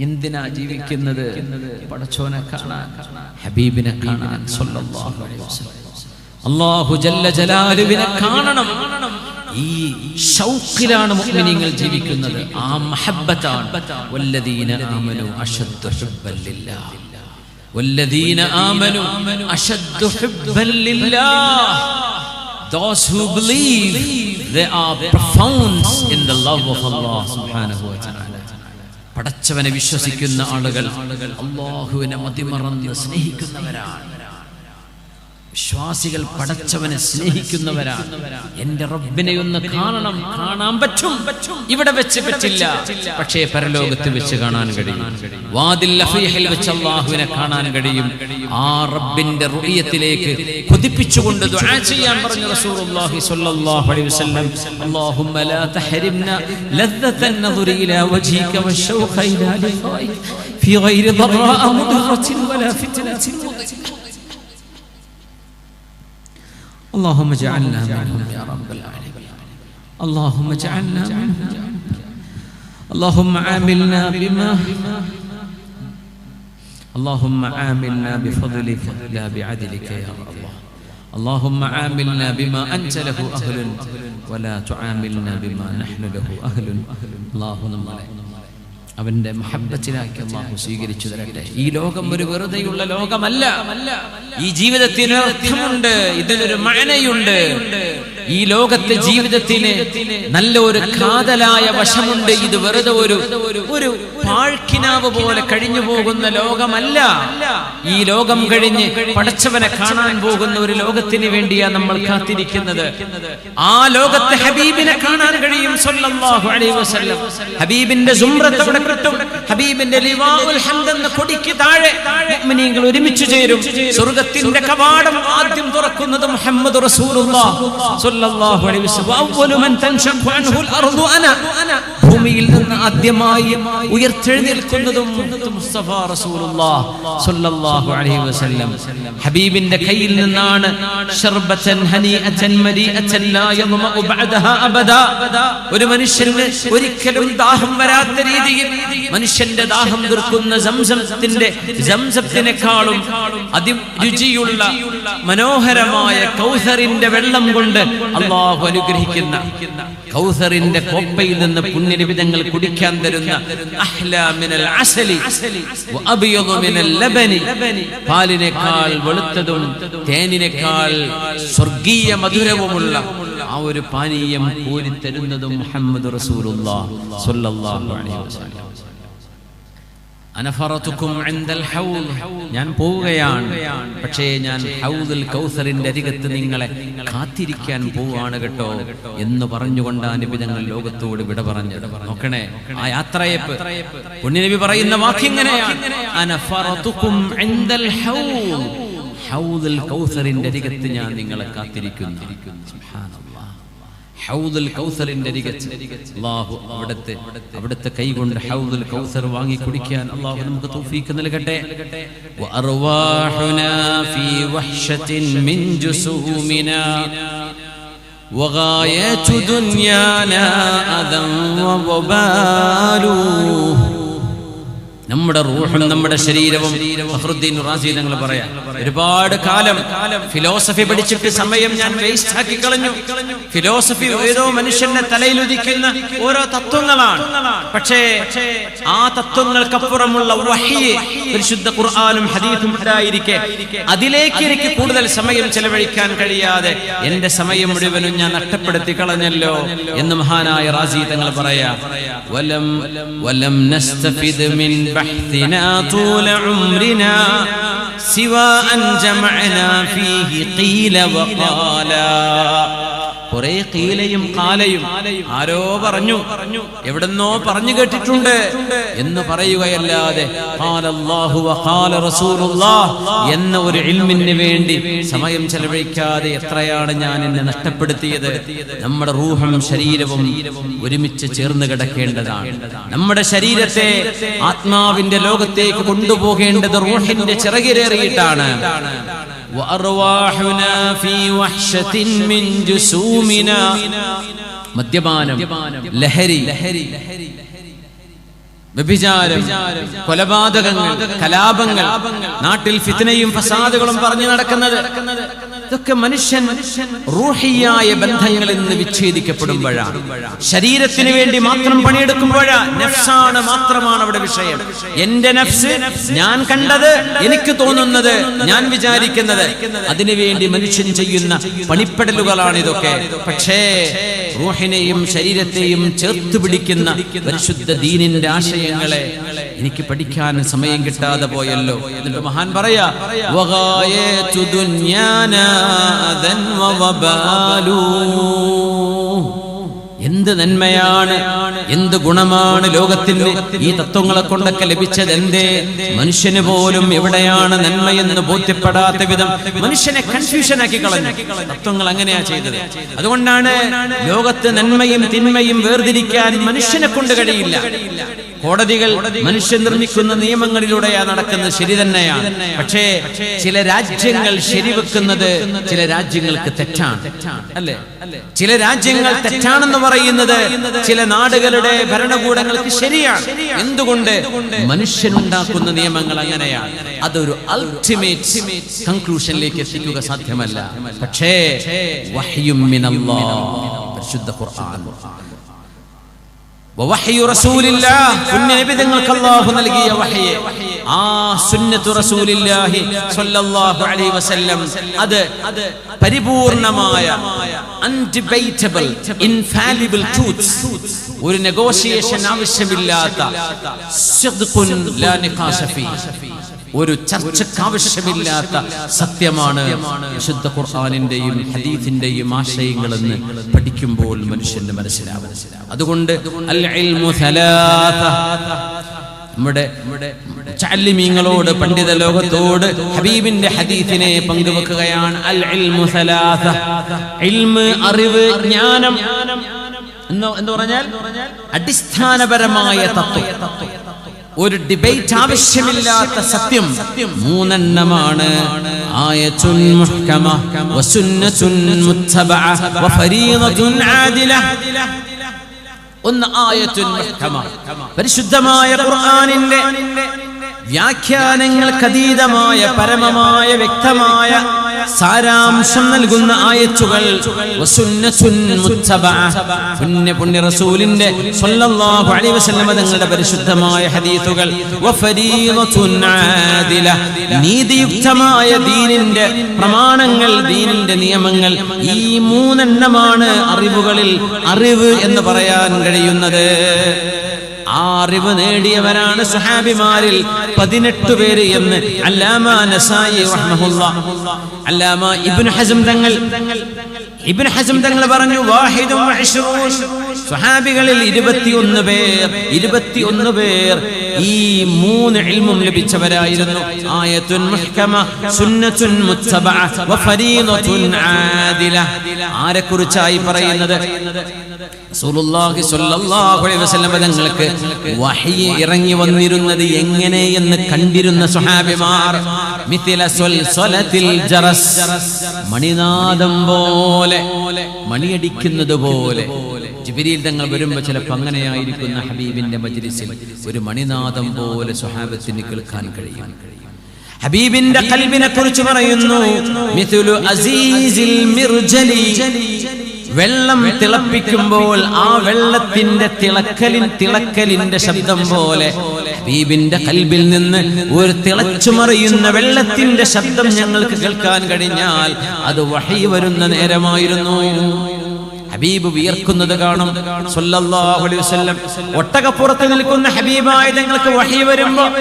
എന്തിനാ ജീവിക്കുന്നത്? പടച്ചോനെ കാണാൻ, ഹബീബിനെ കാണാൻ. സ്വല്ലല്ലാഹു അലൈഹി വസല്ലം. അല്ലാഹു ജല്ല ജലാലുവിനെ കാണണം. ഈ ഷൗഖിലാണ് മുഅ്മിനീങ്ങൾ ജീവിക്കുന്നത്. ആ മഹബ്ബത്താണ്. വല്ലദീന ആമനു അശദ്ദു ഹുബ്ബൻ ലില്ലാഹ്. വല്ലദീന ആമനു അശദ്ദു ഹുബ്ബൻ ലില്ലാഹ്. Those who believe, they are profound in the love of Allah subhanahu wa ta'ala. പടച്ചവനെ വിശ്വസിക്കുന്ന ആളുകൾ അല്ലാഹുവിനെ മതിമറന്ന് സ്നേഹിക്കുന്നവരാണ്. വിശ്വാസികൾ പടച്ചവനെ സ്നേഹിക്കുന്നവരാണ്. എന്റെ റബ്ബിനെ ഒന്ന് കാണണം, കാണാൻ പറ്റും. ഇവിടെ വെച്ച് പറ്റില്ല, പക്ഷേ പരലോകത്ത് വെച്ച് കാണാൻ കഴിയും. വാദിൽ ലഫീഹിൽ വെച്ച് അല്ലാഹുവിനെ കാണാൻ കഴിയും. ആ റബ്ബിന്റെ റുഇയത്തിലേക്ക് കൊതിപ്പിച്ചുകൊണ്ട് ദുആ ചെയ്യാൻ പറഞ്ഞ റസൂലുള്ളാഹി സ്വല്ലല്ലാഹു അലൈഹി വസല്ലം. അല്ലാഹുമ്മ ലാ തഹരിംന ലദ്ദത്തൻ നദരി ഇലാ വജ്ഹിക വശൗഖ ഇലാ ലിഖാഇക ഫീ ഗൈരി ളറാഅ മുദിറത്തിൻ വലാ ഫിത്നത്തിൻ മുദില്ല. اللهم اجعلنا منهم يا رب العالمين. اللهم اجعلنا منهم. اللهم عاملنا بما اللهم عاملنا بفضلك لا بعدلك يا الله. اللهم عاملنا بما أنت له أهل ولا تعاملنا بما نحن له أهل. اللهم അവന്റെ മഹബ്ബത്തിലാക്കി അല്ലാഹു സ്വീകരിച്ചു തരട്ടെ. ഈ ലോകം ഒരു വെറുതെയുള്ള ലോകമല്ല. ഈ ജീവിതത്തിന് അർത്ഥമുണ്ട്, ഇതിനൊരു മഅനയുണ്ട്. ഈ ലോകത്തെ ജീവിതത്തിന് നല്ല ഒരു കാതലായ വശമുണ്ട്. ഇത് വെറുതെ ഒരു പാഴ്ക്കിനാവ് പോലെ കഴിഞ്ഞു പോകുന്ന ലോകമല്ല. ഈ ലോകം കഴിഞ്ഞ് പടച്ചവനെ കാണാൻ പോകുന്ന ഒരു ലോകത്തിന് വേണ്ടിയാണ് നമ്മൾ കാത്തിരിക്കുന്നത്. ആ ലോകത്തെ ഹബീബിനെ കാണാൻ കഴിയും സ്വല്ലല്ലാഹു അലൈഹി വസല്ലം. ഹബീബിന്റെ സുംറത്ത് അവിടെ കിട്ടും. ഹബീബിന്റെ ലിവാഉൽ ഹംദ് എന്ന കൊടിക്ക് താഴെ മുഅ്മിനീങ്ങൾ ഒരുമിച്ച് ചേരും. സ്വർഗ്ഗത്തിന്റെ കവാടം ആദ്യം തുറക്കുന്നത് മുഹമ്മദ് റസൂലുള്ളാഹ് സ്വല്ലല്ലാഹു അലൈഹി വസല്ലം. അവ്വലു മൻ തൻഷഖു അൻഹുൽ അർദു അന. ഭൂമിയിൽ നിന്ന് ആദ്യമായി ഉയർത്തെഴുന്നേൽക്കുന്നതും മുസ്തഫ റസൂലുള്ളാഹ് സ്വല്ലല്ലാഹു അലൈഹി വസല്ലം. ഹബീബിന്റെ കയ്യിൽ നിന്നാണ് ശർബതൻ ഹനീഅതൻ മരീഅതൻ ലാ യദ്മഉ ബഅദഹാ അബദാ. ഒരു മനുഷ്യന് ഒരിക്കലും ദാഹം വരാത്ത രീതിയിൽ മനുഷ്യന്റെ ദാഹം തീർക്കുന്ന സംസത്തിനേക്കാളും അതിരുചിയുള്ള മനോഹരമായ കൗസറിന്റെ വെള്ളം കൊണ്ട് അല്ലാഹു അനുഗ്രഹിക്കുന്ന കൗസറിന്റെ കോപ്പയിൽ നിന്ന് പുണ്യനിബിതങ്ങൾ കുടിക്കാൻ തരുന്ന അഹ്ലാ മിനൽ അസലി വഅബയദു മിനൽ ലബനി. പാലിനേക്കാൾ വെളുത്തതും തേനിനേക്കാൾ സ്വർഗീയ മധുരവുമുള്ള ആ ഒരു പാനീയം കോരി തരുന്നതും മുഹമ്മദ് റസൂലുള്ളാഹി സ്വല്ലല്ലാഹു അലൈഹി വസല്ലം. അനഫറതുകും ഇൻദൽ ഹൗദ്. ഞാൻ പോവുകയാണ്, പക്ഷേ ഞാൻ ഹൗദുൽ കൗസറിന്റെ അരികത്ത് നിങ്ങളെ കാത്തിരിക്കാൻ പോവാണ് കേട്ടോ എന്ന് പറഞ്ഞുകൊണ്ടാണ് നബി തങ്ങൾ ലോകത്തോട് വിട പറഞ്ഞത്. നോക്കണേ ആ യാത്രയപ്പ്. പുണ്യനബി പറയുന്ന വാക്യങ്ങനെയാണ്, അനഫറതുകും ഇൻദൽ ഹൗദ്. ഹൗദുൽ കൗസറിന്റെ അരികത്ത് ഞാൻ നിങ്ങളെ കാത്തിരിക്കുന്നു. സുബ്ഹാനല്ലാഹ്. ഹൗദുൽ കൗസറിന്റെ അരികത്ത് അല്ലാഹു അവിടുത്തെ കൈകൊണ്ട് ഹൗദുൽ കൗസർ വാങ്ങി കുടിക്കാൻ അല്ലാഹു നമുക്ക് തൗഫീഖ് നൽകട്ടെ. വഅർവാഹുനാ ഫീ വഹ്ശത്തിൻ മിൻ ജുസൂമിനാ വഗായതു ദുനിയാനാ അദം വബാലു. നമ്മുടെ റൂഹും നമ്മുടെ ശരീരവും ഫഖ്റുദ്ദീൻ റാസി തങ്ങൾ പറയാം, ഒരുപാട് കാലം ഫിലോസഫി പഠിച്ചിട്ട് സമയം ഞാൻ വേസ്റ്റ് ആക്കി കളഞ്ഞു. ഫിലോസഫി ഏതോ മനുഷ്യന്റെ തലയിൽ ഉദിക്കുന്ന ഓരോ തത്വങ്ങളാണ്. പക്ഷേ ആ തത്വങ്ങൾക്കപ്പുറമുള്ള വഹ്യ്, പരിശുദ്ധ ഖുർആനും ഹദീസും ഉണ്ടായിരിക്കെ അതിലേക്ക് എനിക്ക് കൂടുതൽ സമയം ചെലവഴിക്കാൻ കഴിയാതെ എന്റെ സമയം മുഴുവനും ഞാൻ നഷ്ടപ്പെടുത്തി കളഞ്ഞല്ലോ എന്ന് മഹാനായ റാസി തങ്ങൾ പറയാ. വലം നസ്തഫിദ് മിൻ بحثنا طول عمرنا سوى أن جمعنا فيه قيل وقالا. കുറെ കീലയും കാലയും ആരോ പറഞ്ഞു, എവിടെന്നോ പറഞ്ഞു കേട്ടിട്ടുണ്ട് എന്ന് പറയുകയല്ലാതെ ഖാലല്ലാഹു വഖാല റസൂലുള്ളാഹ് എന്ന ഒരു ഇൽമിന് വേണ്ടി സമയം ചെലവഴിക്കാതെ എത്രയാണ് ഞാൻ എന്നെ നഷ്ടപ്പെടുത്തിയത്. നമ്മുടെ റൂഹും ശരീരവും ഒരുമിച്ച് ചേർന്ന് കിടക്കേണ്ടതാണ്. നമ്മുടെ ശരീരത്തെ ആത്മാവിന്റെ ലോകത്തേക്ക് കൊണ്ടുപോകേണ്ടത് റൂഹിന്റെ ചിറകിലേറിയിട്ടാണ്. وأرواحنا في وحشة من جسومنا. മദ്യപാനം, ലഹരി, വ്യഭിചാരം, കൊലപാതകങ്ങൾ, കലാപങ്ങൾ, നാട്ടിൽ ഫിത്നയും ഫസാദുകളും പറഞ്ഞു നടക്കുന്നത്, ഇതൊക്കെ മനുഷ്യൻ റൂഹിയായ ബന്ധങ്ങളിൽ നിന്ന് വിച്ഛേദിക്കപ്പെടുമ്പോഴാണ്. ശരീരത്തിന് വേണ്ടി മാത്രം പണിയെടുക്കുമ്പോഴാണ്. നഫ്സാണ് മാത്രമാണ് അവിടെ വിഷയം. എന്റെ നഫ്സ്, ഞാൻ കണ്ടത്, എനിക്ക് തോന്നുന്നത്, ഞാൻ വിചാരിക്കുന്നത്, അതിനുവേണ്ടി മനുഷ്യൻ ചെയ്യുന്ന പണിപ്പെടലുകളാണ് ഇതൊക്കെ. പക്ഷേ റൂഹിനെയും ശരീരത്തെയും ചേർത്ത് പിടിക്കുന്ന പരിശുദ്ധ ദീനിന്റെ ആശയങ്ങളെ എനിക്ക് പഠിക്കാൻ സമയം കിട്ടാതെ പോയല്ലോ. എന്നിട്ട് മഹാൻ പറയാ, വഗായതു ദുനിയാനാ അദൻ വവബാലു. എന്ത് നന്മയാണ്, എന്ത് ഗുണമാണ് ലോകത്തിന് ഈ തത്വങ്ങളെ കൊണ്ടൊക്കെ ലഭിച്ചത്. എന്തേ മനുഷ്യന് പോലും എവിടെയാണ് നന്മയെന്ന് ബോധ്യപ്പെടാത്ത വിധം മനുഷ്യനെ കൺഫ്യൂഷൻ ആക്കി കളഞ്ഞു തത്വങ്ങൾ. അങ്ങനെയാ ചെയ്തത്. അതുകൊണ്ടാണ് ലോകത്ത് നന്മയും തിന്മയും വേർതിരിക്കാൻ മനുഷ്യനെ കൊണ്ട് കഴിയില്ല. കോടതികൾ മനുഷ്യൻ നിർമ്മിക്കുന്ന നിയമങ്ങളിലൂടെയാണ് നടക്കുന്നത്. ശരി തന്നെയാണ്. പക്ഷേ ചില രാജ്യങ്ങൾ ശരിവെക്കുന്നത് ചില രാജ്യങ്ങൾക്ക് തെറ്റാണ്, അല്ലേ? ചില രാജ്യങ്ങൾ തെറ്റാണെന്ന് പറയുന്നത് ചില നാടുകളുടെ ഭരണകൂടങ്ങൾക്ക് ശരിയാണ്. എന്തുകൊണ്ട്? മനുഷ്യനുണ്ടാക്കുന്ന നിയമങ്ങൾ അങ്ങനെയാണ്. അതൊരു അൾട്ടിമേറ്റ് കൺക്ലൂഷനിലേക്ക് എത്തിക്കുക സാധ്യമല്ല. പക്ഷേ വഹ്യും മിനല്ലാഹ്, പരിശുദ്ധ ഖുർആൻ, വഹ്യു റസൂലില്ലാഹ്, പുണ്യനബി തങ്ങൾക്ക് അല്ലാഹു നൽകിയ വഹ്യ്, ആ സുന്നത്തു റസൂലില്ലാഹി സ്വല്ലല്ലാഹു അലൈഹി വസല്ലം, അത് പരിപൂർണമായ അൺഡിബേറ്റബിൾ ഇൻഫാലിബിൾ ട്രൂത്ത്സ്, ഒരു നെഗോഷിയേഷൻ ആവശ്യമില്ലാത്ത, സിദ്ഖുൻ ലാ നിഖാശ ഫീഹി, ഒരു ചർച്ചയ്ക്ക് ആവശ്യമില്ലാത്ത സത്യമാണ് വിശുദ്ധ ഖുർആനിന്റെയും ഹദീസിന്റെയും ആശയങ്ങളെന്ന് പഠിക്കുമ്പോൾ മനുഷ്യന് മനസ്സിലാവും. അതുകൊണ്ട് അൽ ഇൽമു സലാസ, നമ്മുടെ മുതഅല്ലിമീങ്ങളോട്, പണ്ഡിത ലോകത്തോട് ഹബീബിന്റെ ഹദീസിനെ പങ്കുവെക്കുകയാണ്. അൽ ഇൽമു സലാസ, ഇൽമ് അറിവ്, ജ്ഞാനം എന്ന് പറഞ്ഞാൽ അടിസ്ഥാനപരമായ തത്വം, ഒരു ഡിബേറ്റ് ആവശ്യമില്ലാത്ത സത്യം മൂന്നെണ്ണമാണ്. ആയത്തുൻ മുഹ്കമ വസുന്നത്തുൻ മുത്തബഅ വഫരീദത്തുൻ ആദില. ഒന്ന് ആയത്തുൻ മുഹ്കമ, പരിശുദ്ധമായ ഖുർആനിന്റെ വ്യാഖ്യാനങ്ങൾക്കതീതമായ പരമമായ വ്യക്തമായ സാരാംശം നൽകുന്ന ആയത്തുകൾ. വസുന്നത്തുൻ മുത്തബഅ, പുണ്യ റസൂലിന്റെ സ്വല്ലല്ലാഹു അലൈഹി വസല്ലം തങ്ങളുടെ പരിശുദ്ധമായ ഹദീസുകൾ. വഫരീദത്തുൻ ആദില, നീതിയുക്തമായ ദീനിന്റെ പ്രമാണങ്ങൾ, ദീനിന്റെ നിയമങ്ങൾ. ഈ മൂന്നെണ്ണമാണ് അറിവുകളിൽ അറിവ് എന്ന് പറയാൻ കഴിയുന്നത്. ആ അറിവ് നേടിയവരാണ് സ്വഹാബിമാരിൽ 18 പേര് എന്ന് അല്ലാമ നസായി റഹ്മഹുല്ലാഹ്, അല്ലാമ ഇബ്നു ഹസം തങ്ങൾ പറഞ്ഞു. വാഹിദും വഇശ്റൂൻ, സ്വഹാബികളിൽ 21 പേർ ഈ മൂന്ന് ഇൽമും ലഭിച്ചവരായിരുന്നു. ആയത്തുൻ മുഹ്കമ, സുന്നത്തുൻ മുത്തബഅ വഫരീദത്തുൻ ആദില. ആരെക്കുറിച്ചായി പറയുന്നത്? റസൂലുള്ളാഹി സ്വല്ലല്ലാഹു അലൈഹി വസല്ലം തങ്ങൾക്ക് വഹി ഇറങ്ങി വന്നിരുന്നത് എങ്ങനെയെന്ന് കണ്ടിരുന്ന സ്വഹാബിമാർ. മിഥില സ്വൽസലത്തിൽ ജറസ്, മണിനാദം പോലെ, മണിയടിക്കുന്നത് പോലെ. ജിബ്രീൽ തങ്ങൾ വരുമ്പോൾ ചിലപ്പോൾ അങ്ങനെയായിരിക്കുന്ന ഹബീബിന്റെ മജ്ലിസിൽ ഒരു മണിനാദം പോലെ സ്വഹാബത്തിന് കേൾക്കാൻ കഴിയും. ഹബീബിന്റെ ഖൽബിനെ കുറിച്ച് പറയുന്നു. മിഥുലു അസീസിൽ മിർജലി, വെള്ളം തിളപ്പിക്കുമ്പോൾ ആ വെള്ളത്തിന്റെ തിളക്കലിന്റെ ശബ്ദം പോലെ ഹബീബിന്റെ ഖൽബിൽ നിന്ന് ഒരു തിളച്ചുമറിയുന്ന വെള്ളത്തിന്റെ ശബ്ദം ഞങ്ങൾക്ക് കേൾക്കാൻ കഴിഞ്ഞാൽ അത് വഹി വരുന്ന നേരമായിരുന്നു. ഹബീബ് വിയർക്കുന്നത് കാണും സ്വല്ലല്ലാഹു അലൈഹി വസല്ലം. ഒട്ടകപ്പുറത്ത് നിൽക്കുന്ന ഹബീബായ തങ്ങൾക്ക് വഹി വരുമ്പോൾ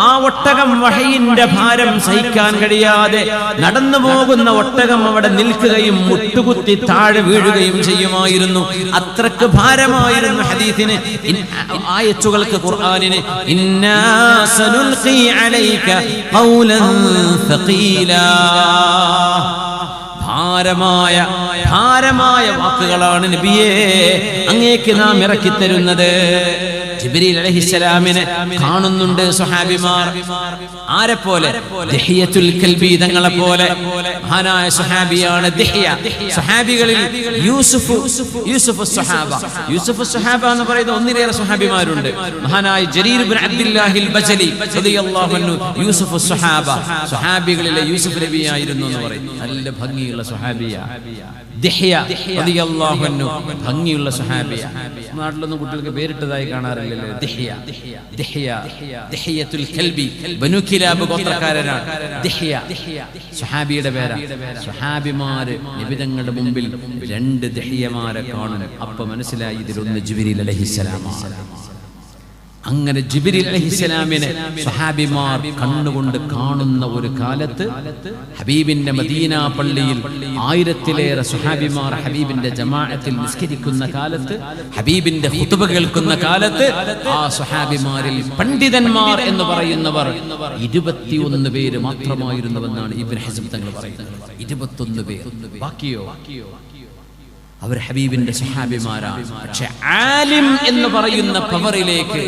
ആ ഒട്ടകം വഹയിന്റെ ഭാരം സഹിക്കാൻ കഴിയാതെ നടന്നു പോകുന്ന ഒട്ടകം അവിടെ നിൽക്കുകയും മുട്ടുകുത്തി താഴെ വീഴുകയും ചെയ്യുമായിരുന്നു. അത്രക്ക് ഭാരമായിരുന്നു ഹദീസിന്, ആയത്തുകൾക്ക്, ഖുർആനിന്. ഇന്നാ സനുൽഖി അലൈക ഖൗലൻ സഖീലാ, ഭാരമായ വാക്കുകളാണ് നബിയേ അങ്ങേക്ക് നാം ഇറക്കി തരുന്നത്. ജിബ്രീൽ അലൈഹിസ്സലാമിനെ കാണുന്നുണ്ട് സ്വഹാബിമാർ. ആരെപ്പോലെ? ദിഹ്യത്തുൽ കൽബി തങ്ങളെ പോലെ മഹാനായ സ്വഹാബിയാണ് ദിഹ്യ. സ്വഹാബികളിൽ യൂസുഫ് സ്വഹാബ എന്ന് പറയുന്ന ഒന്നിലേറെ സ്വഹാബിമാരുണ്ട്. മഹാനായ ജരീർ ഇബ്നു അബ്ദുല്ലാഹിൽ ബജലി റളിയല്ലാഹു അൻഹു യൂസുഫ് സ്വഹാബ, സ്വഹാബികളിലെ യൂസുഫ് നബിയായിരുന്നു എന്ന് പറയും. നല്ല ഭംഗിയുള്ള സ്വഹാബിയ ദിഹ്യ റളിയല്ലാഹു അൻഹു, ഭംഗിയുള്ള സ്വഹാബിയ. നാട്ടിലൊന്നും കുട്ടികൾക്ക് പേരിട്ടതായി കാണാറില്ലല്ലോ. ദിഹ്യത്തുൽ കൽബി, ബനു കിലാബ് ഗോത്രക്കാരനാണ് ദിഹ്യ. സ്വഹാബിയുടെ പേരാ. സ്വഹാബിമാര് നബിതങ്ങളുടെ മുമ്പിൽ 2 ദിഹ്യമാരെ കാണും. അപ്പൊ മനസ്സിലായി ഇതിലൊന്ന് ജിബ്രീൽ അലൈഹിസ്സലാമാണ്. അങ്ങനെ ജിബ്രീൽ അലൈഹിസ്സലാമിനെ സ്വഹാബിമാർ കണ്ണുകൊണ്ട് കാണുന്ന ഒരു കാലത്ത് ഹബീബിന്റെ മദീന പള്ളിയിൽ 1000-ലേറെ സ്വഹാബിമാർ ഹബീബിന്റെ ജമാഅത്തിൽ നിസ്കരിക്കുന്ന കാലത്ത്, ഹബീബിന്റെ ഖുതുബ കേൾക്കുന്ന കാലത്ത് ആ സ്വഹാബിമാരിൽ പണ്ഡിതന്മാർ എന്ന് പറയുന്നവർ 21 പേര് മാത്രമായിരുന്നുവെന്നാണ് ഇബ്നു ഹസം തങ്ങൾ പറയുന്നത്. 21 പേർ. ബാക്കിയോ അവർ ഹബീബിന്റെ സ്വഹാബിമാരാണ്. പക്ഷെ ആലിം എന്ന് പറയുന്ന പവറിലേക്ക്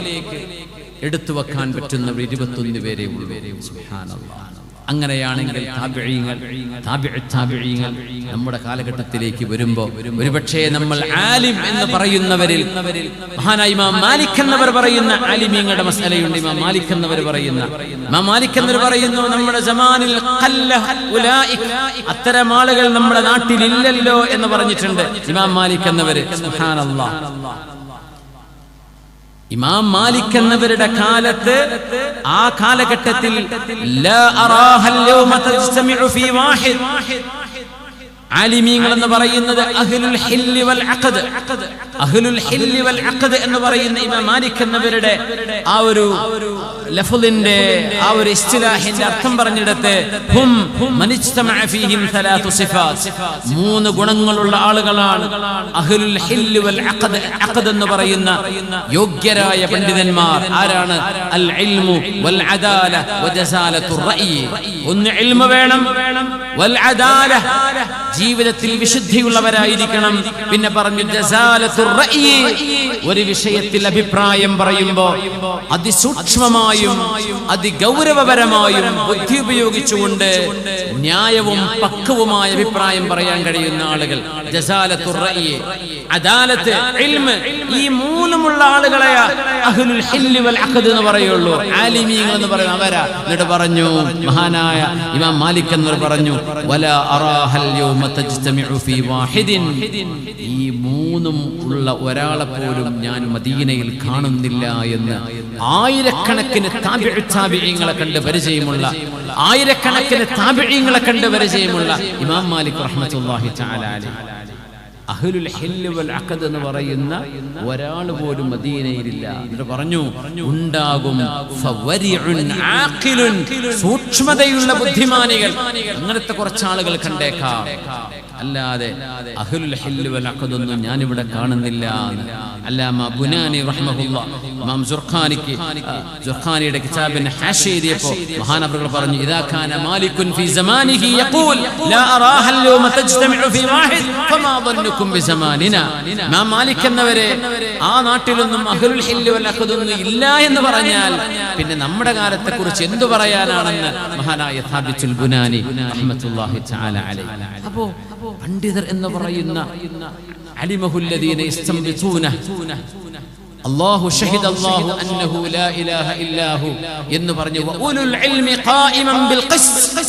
എടുത്തു വെക്കാൻ പറ്റുന്നവർ 21 പേരേ ഉള്ളൂ. സുബ്ഹാനല്ലാഹ്. അങ്ങനെയാണെങ്കിൽ താബിഈങ്ങൾ നമ്മുടെ കാലഘട്ടത്തിലേക്ക് വരുമ്പോൾ ഒരുപക്ഷേ നമ്മൾ ആലിം എന്ന് പറയുന്നവരിൽ മഹാനായ ഇമാം മാലിക് എന്നവർ പറയുന്ന ആലിമീങ്ങളുടെ മസ്അലയുണ്ട്. ഇമാം മാലിക് എന്നവർ പറയുന്നു നമ്മുടെ സമാനിൽ അത്തരം ആളുകൾ നമ്മുടെ നാട്ടിൽ ഇല്ലല്ലോ എന്ന് പറഞ്ഞിട്ടുണ്ട് ഇമാം മാലിക് എന്നവർ. സുബ്ഹാനല്ലാഹ്. ഇമാം മാലിക് എന്നവരുടെ കാലത്ത്, ആ കാലഘട്ടത്തിൽ ആലിമീങ്ങൾ എന്ന് പറയുന്നത് അഹ്ലുൽ ഹില്ല് വൽ അഖദ്, അഹ്ലുൽ ഹില്ല് വൽ അഖദ് എന്ന് പറയുന്ന ഇമാം മാലിക് എന്നവരുടെ ആ ഒരു ലഫ്ളിന്റെ ആ ഒരു ഇസ്തിലാഹിന്റെ അർത്ഥം പറഞ്ഞിടത്ത് ഹും മനിജ്തമഅ ഫീഹിം തലാതു സിഫാത്ത്, 3 ഗുണങ്ങളുള്ള ആളുകളാണ് അഹ്ലുൽ ഹില്ല് വൽ അഖദ്. അഖദ് എന്ന് പറയുന്ന യോഗ്യരായ പണ്ഡിതന്മാർ ആരാണ്? അൽ ഇൽമു വൽ അദാല വജസാലത്തുർ റഅയ്. ഒന്ന് ഇൽമു വേണം, വൽ അദാല ജീവിതത്തിൽ വിശുദ്ധിയുള്ളവരായിരിക്കണം. പിന്നെ പറഞ്ഞു ജസാലത്തുർ റഅയ്, ഒരു വിഷയത്തിൽ അഭിപ്രായം പറയുമ്പോൾ അതിസൂക്ഷ്മമായും അതിഗൗരവപരമായും ബുദ്ധി ഉപയോഗിച്ചുകൊണ്ട് ന്യായവും പക്വവുമായ അഭിപ്രായം പറയാൻ കഴിയുന്ന ആളുകൾ ജസാലത്തുർ റഅയ്, അദാലത്ത്, ഇൽമ്, ഈ 3മുള്ള ആളുകളെ അഹ്ലുൽ ഹില്ല് വൽ അഖദ് എന്ന് പറയുള്ളൂ. ആലിമീങ്ങൾ എന്ന് പറയുന്ന അവരാ. എന്നിട്ട് പറഞ്ഞു മഹാനായ ഇമാം മാലിക് എന്നവർ പറഞ്ഞു വലാ അറാഹൽ യൗമ തജ്തമിഉ ഫീ വാഹിദിൻ, ഈ 3ഉം ഉള്ള ഒരാളെ പോലും ഞാൻ മദീനയിൽ കാണുന്നില്ല എന്ന് ആയിരക്കണക്കിന് താബിഈങ്ങളെ കണ്ട് പരിചയമുള്ള, ആയിരക്കണക്കിന് താബിഈങ്ങളെ കണ്ട് പരിചയമുള്ള ഇമാം മാലിക് റഹ്മത്തുള്ളാഹി തആല അലൈഹി അഹ്ലുൽ ഹില്ല് വൽ അഖദ് എന്ന് പറയുന്ന ഒരാൾ പോലും മദീനയിലില്ല. എന്നിട്ട് പറഞ്ഞു ഉണ്ടാകും ഫവരിഉൻ ആഖിലുൻ, സൂക്ഷ്മതയുള്ള ബുദ്ധിമാനികൾ, അങ്ങനത്തെ കുറച്ച് ആളുകൾ കണ്ടേക്കാം. അല്ലാതെ അഹ്ലുൽ ഹില്ല് വൽ അഖദ് ഒന്നും ഞാൻ ഇവിടെ കാണുന്നില്ല. അല്ലാമ ബുനാനി റഹ്മഹുല്ലാഹ് ഇമാം സുർഖാനിയുടെ കിതാബിനെ ഹാഷിയ എഴുതിയപ്പോൾ മഹാനവറുകൾ പറഞ്ഞു ഇദാ കാന മാലികുൻ ഫീ സമാനിഹി യഖൂൽ ലാ അറാഹ അൽയൗമ തജ്തമിഉ ഫീ വാഹിദ് ഫമാ ظنكم ബിസമാനിനാ. ഇമാം മാലിക് എന്നവരെ ആ നാട്ടിലൊന്നും അഹ്ലുൽ ഹില്ല് വൽ അഖദ് ഒന്നും ഇല്ല എന്ന് പറഞ്ഞാൽ പിന്നെ നമ്മുടെ കാലത്തെ കുറിച്ച് എന്തു പറയാനാണെന്ന് മഹാനായ സാബിത്തുൽ ബുനാനി റഹ്മത്തുള്ളാഹി തആല അലൈഹി. അപ്പോൾ പണ്ഡിതർ എന്ന് പറയുന്ന അലിമഹുല്ലദീന യസ്തംബിതൂന അല്ലാഹു ഷഹിദ അല്ലാഹു അന്നഹു ലാ ഇലാഹ ഇല്ലാഹു എന്ന് പറഞ്ഞു വഉലുൽ ഇൽമി ഖായിമൻ ബിൽ ഖിസ്ത്,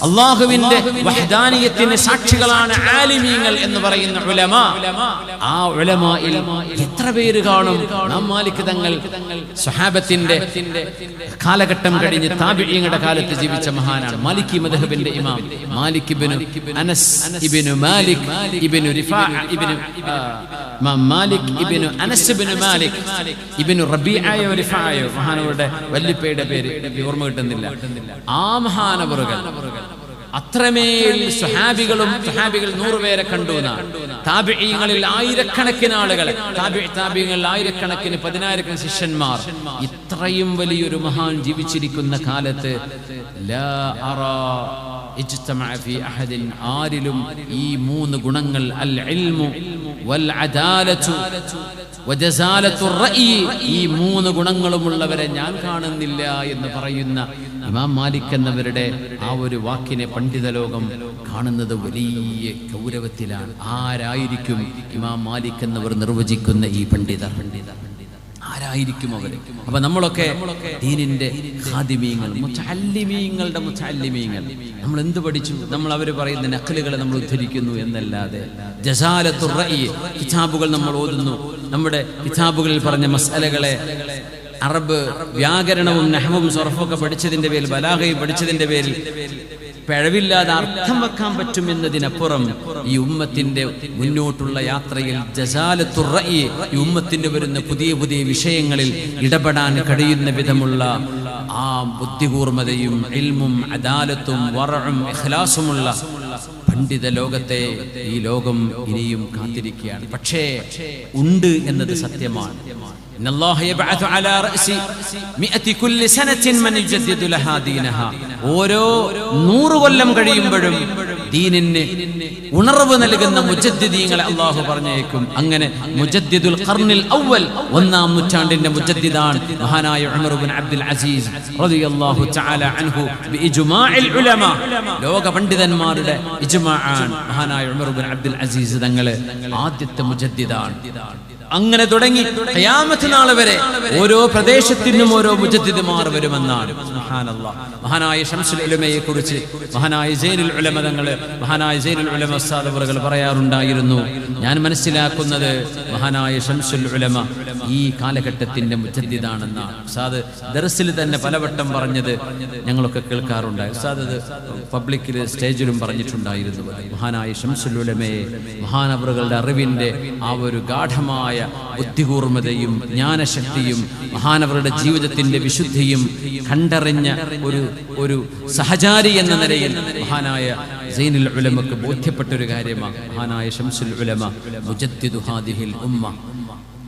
അല്ലാഹുവിന്റെ വഹ്ദാനിയത്തിന് സാക്ഷികളാണ് ആലിമീങ്ങൾ എന്ന് പറയുന്ന ഉലമാ. ആ ഉലമായിൽ എത്ര പേര് കാണും? ഇമാം മാലിക് തങ്ങൾ സ്വഹാബത്തിന്റെ കാലഘട്ടം കഴിഞ്ഞ് താബിഈങ്ങളുടെ കാലത്ത് ജീവിച്ച മഹാനാണ്. മാലിക്കി മദ്ഹബിന്റെ ഇമാം മാലിക് ഇബ്നു അനസ് ഇബ്നു മാലിക് ഇബ്നു റിഫാഅ ഇബ്നു മാലിക് ഇബ്നു അനസ് ഇബ്നു മാലിക് ഇബ്നു റബീഅയോ റിഫാഅയോ മഹാനവരുടെ വല്ലിപ്പയുടെ പേര് ഓർമ്മ കിട്ടുന്നില്ല. ആ മഹാനവറുകൾ അത്രമേൽ സ്വഹാബികൾ 100 പേരെ കണ്ടു. താബിഈങ്ങളിൽ ആയിരക്കണക്കിന് ആളുകൾ, താബിഈങ്ങളിൽ ആയിരക്കണക്കിന് 10,000 ശിഷ്യന്മാർ. ഇത്രയും വലിയൊരു മഹാൻ ജീവിച്ചിരിക്കുന്ന കാലത്ത് ലാ അറാ ഇജ്തമഅ ഫീ അഹദിൻ, ആരിലും ഈ 3 ഗുണങ്ങൾ അൽ ഇൽമു വൽ അദാലതു വജസാലത്തുർ റഅയ്, ഈ 3 ഗുണങ്ങളുമുള്ളവരെ ഞാൻ കാണുന്നില്ല എന്ന് പറയുന്ന ഇമാം മാലിക് എന്നവരുടെ ആ ഒരു വാക്കിനെ പണ്ഡിത ലോകം കാണുന്നത് വലിയ ഗൗരവത്തിലാണ്. ആരായിരിക്കും ഇമാം മാലിക് എന്നവർ നിർവചിക്കുന്ന ഈ പണ്ഡിതർ? ആരായിരിക്കും അവർ? അപ്പൊ നമ്മളൊക്കെ ദീനിന്റെ ഖാദിമീങ്ങൾ, മുതഅല്ലിമീങ്ങളുടെ മുതഅല്ലിമീങ്ങൾ. നമ്മൾ എന്ത് പഠിച്ചു? നമ്മൾ അവർ പറയുന്ന നഖലുകളെ നമ്മൾ ഉദ്ധരിക്കുന്നു എന്നല്ലാതെ ജസാലത്തുർ റഅയ് കിതാബുകൾ നമ്മൾ ഓതുന്നു. നമ്മുടെ കിതാബുകളിൽ പറഞ്ഞ മസ്അലകളെ അറബ് വ്യാകരണവും നഹ്വും സർഫൊക്കെ പഠിച്ചതിന്റെ പേരിൽ, ബലാഗയും പഠിച്ചതിന്റെ പേരിൽ പിഴവില്ലാതെ അർത്ഥം വെക്കാൻ പറ്റും എന്നതിനപ്പുറം ഈ ഉമ്മത്തിന്റെ മുന്നോട്ടുള്ള യാത്രയിൽ ജസാലത്തുർ റഅയ്, ഈ ഉമ്മത്തിന് വരുന്ന പുതിയ പുതിയ വിഷയങ്ങളിൽ ഇടപെടാൻ കഴിയുന്ന വിധമുള്ള ആ ബുദ്ധികൂർമ്മതയും ഇൽമും അദാലത്തും വറഉം ഇഖ്ലാസുമുള്ള പണ്ഡിത ലോകത്തെ ഈ ലോകം ഇനിയും കാത്തിരിക്കുകയാണ്. പക്ഷേ ഉണ്ട് എന്നത് സത്യമാണ്. ഓരോ 100 കൊല്ലം കഴിയുമ്പോഴും ദീനിന് ഉണർവ് നൽകുന്ന മുജദ്ദിദീങ്ങളെ അല്ലാഹു പറഞ്ഞേക്കും. അങ്ങനെ മുജദ്ദിദുൽ ഖർനിൽ അവ്വൽ, 1-ാം നൂറ്റാണ്ടിന്റെ മുജദ്ദിദാൻ മഹാനായ ഉമർ ഇബ്നു അബ്ദുൽ അസീസ് റളിയല്ലാഹു തആല അൻഹു ബിഇജ്മാഇൽ ഉലമാ, ലോക പണ്ഡിതന്മാരുടെ ഇജ്മാഅൻ മഹാനായ ഉമർ ഇബ്നു അബ്ദുൽ അസീസ് തങ്ങളെ ആദ്യത്തെ മുജദ്ദിദാൻ. അങ്ങനെ തുടങ്ങി ഖിയാമത്ത് നാൾ വരെ ഓരോ പ്രദേശത്തിനും ഓരോ മുജദ്ദിദ്മാർ വരുമെന്നാണ്. സുബ്ഹാനല്ലാഹ്. മഹാനായ ശംസുൽ ഉലമയെ കുറിച്ച് മഹാനായ സൈനുൽ ഉലമ തങ്ങൾ, മഹാനായ സൈനുൽ ഉലമ ഉസ്താദ് അവറുകൾ പറയാറുണ്ടായിരുന്നു, ഞാൻ മനസ്സിലാക്കുന്നത് മഹാനായ ശംസുൽ ഉലമ ഈ കാലഘട്ടത്തിന്റെ മുജദ്ദിദാണെന്നാണ്. ഉസ്താദ് ദർസിൽ തന്നെ പലവട്ടം പറഞ്ഞത് ഞങ്ങളൊക്കെ കേൾക്കാറുണ്ടായി. ഉസ്താദ് അത് പബ്ലിക്കിൽ സ്റ്റേജിലും പറഞ്ഞിട്ടുണ്ടായിരുന്നു. മഹാനായ ശംസുൽ ഉലമയെ മഹാനവറുകളുടെ അറിവിന്റെ ആ ഒരു ഗാഠമായ ബുദ്ധികൂർമ്മതയും ജ്ഞാനശക്തിയും മഹാനവറുടെ ജീവിതത്തിന്റെ വിശുദ്ധിയും കണ്ടറിഞ്ഞ ഒരു സഹചാരി എന്ന നിലയിൽ മഹാനായ സൈനുൽ ഉലമക്ക് ബോധ്യപ്പെട്ട ഒരു കാര്യമാണ്. മഹാനായ ശംസുൽ ഉലമ മുജദ്ദിദു ഹാദിഹിൽ ഉമ്മ.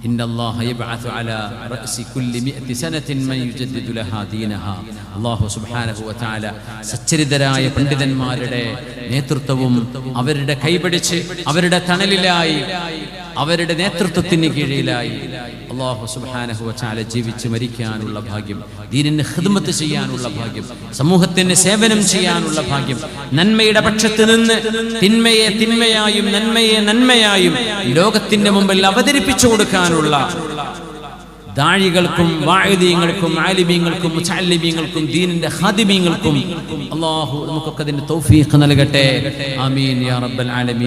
ഇന്നല്ലാഹ യബ്അസു അലാ റഅസി കുല്ലി മിഅതി സനത്തിൻ മൻ യുജദ്ദിദു ലഹാ ദീനഹാ. അല്ലാഹു സുബ്ഹാനഹു വ തആല സച്ചരിതരായ പണ്ഡിതന്മാരുടെ നേതൃത്വവും അവരുടെ കൈപിടിച്ച് അവരുടെ തണലിലായി അവരുടെ നേതൃത്വത്തിന് കീഴിലായി അല്ലാഹു സുബ്ഹാനഹു വ തആല ജീവിച്ച് മരിക്കാനുള്ള ഭാഗ്യം, ദീനിന് ഖിദ്മത്ത് ചെയ്യാനുള്ള ഭാഗ്യം, സമൂഹത്തിന് സേവനം ചെയ്യാനുള്ള ഭാഗ്യം, നന്മയുടെ പക്ഷത്ത് നിന്ന് തിന്മയെ തിന്മയായും നന്മയെ നന്മയായും ലോകത്തിന്റെ മുമ്പിൽ അവതരിപ്പിച്ചു കൊടുക്കാനുള്ള ദാഴികൾക്കും വാഇദീങ്ങൾക്കും ആലിമീങ്ങൾക്കും മുതഅല്ലിമീങ്ങൾക്കും ദീനിന്റെ ഖാദിമീങ്ങൾക്കും അല്ലാഹു നമുക്കൊക്കെ അതിന്റെ തൗഫീഖ് നൽകട്ടെ. ആമീൻ യാ റബ്ബൽ ആലമീൻ.